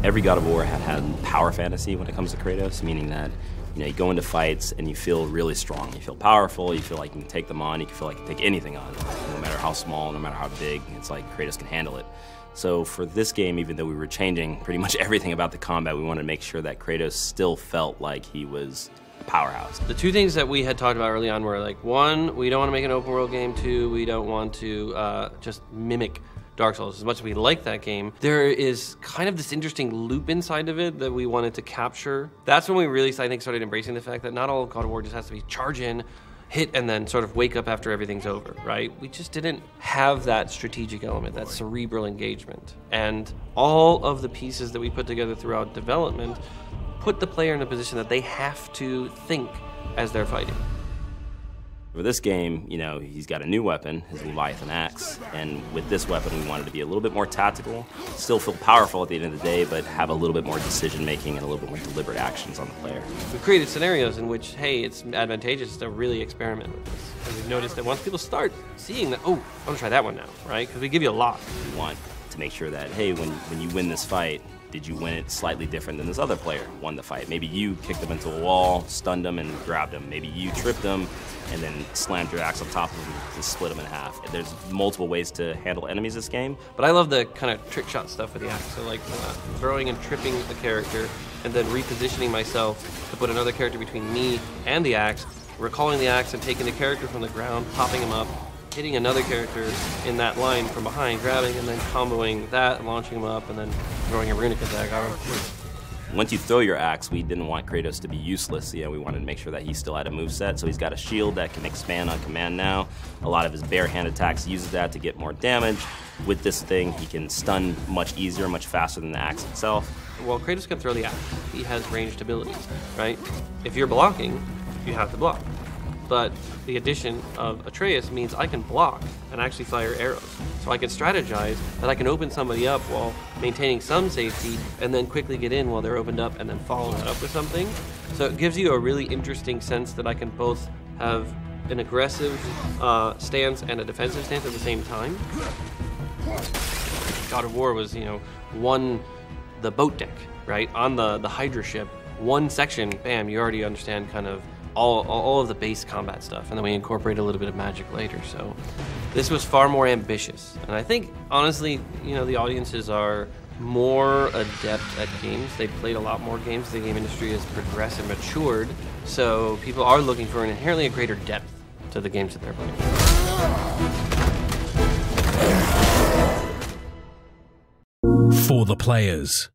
Every God of War had power fantasy when it comes to Kratos, meaning that you go into fights and you feel really strong. You feel powerful, you feel like you can take them on, you feel like you can take anything on. No matter how small, no matter how big, it's like Kratos can handle it. So for this game, even though we were changing pretty much everything about the combat, we wanted to make sure that Kratos still felt like he was a powerhouse. The two things that we had talked about early on were like, one, we don't want to make an open world game. Two, we don't want to just mimic Dark Souls. As much as we like that game, there is kind of this interesting loop inside of it that we wanted to capture. That's when we really, I think, started embracing the fact that not all of God of War just has to be charge in, hit, and then sort of wake up after everything's over, right? We just didn't have that strategic element, that cerebral engagement. And all of the pieces that we put together throughout development put the player in a position that they have to think as they're fighting. For this game, he's got a new weapon, his Leviathan axe, and with this weapon we wanted to be a little bit more tactical, still feel powerful at the end of the day, but have a little bit more decision making and a little bit more deliberate actions on the player. We've created scenarios in which, hey, it's advantageous to really experiment with this. And we've noticed that once people start seeing that, oh, I'm gonna try that one now, right? Because we give you a lot. We want to make sure that, hey, when you win this fight, did you win it slightly different than this other player won the fight? Maybe you kicked him into a wall, stunned him, and grabbed him. Maybe you tripped him and then slammed your axe on top of him to split him in half. There's multiple ways to handle enemies this game. But I love the kind of trick shot stuff with the axe. So like throwing and tripping the character and then repositioning myself to put another character between me and the axe, recalling the axe and taking the character from the ground, popping him up, hitting another character in that line from behind, grabbing and then comboing that, launching him up, and then throwing a runic attack on him. Once you throw your axe, we didn't want Kratos to be useless. We wanted to make sure that he still had a moveset, so he's got a shield that can expand on command now. A lot of his bare hand attacks uses that to get more damage. With this thing, he can stun much easier, much faster than the axe itself. Well, Kratos can throw the axe. He has ranged abilities, right? If you're blocking, you have to block. But the addition of Atreus means I can block and actually fire arrows. So I can strategize that I can open somebody up while maintaining some safety and then quickly get in while they're opened up and then follow that up with something. So it gives you a really interesting sense that I can both have an aggressive stance and a defensive stance at the same time. God of War was, the boat deck, right? On the Hydra ship, one section, bam, you already understand kind of all of the base combat stuff, and then we incorporate a little bit of magic later. So this was far more ambitious, and I think honestly, the audiences are more adept at games. They've played a lot more games. The game industry has progressed and matured, so people are looking for an inherently a greater depth to the games that they're playing. For the players.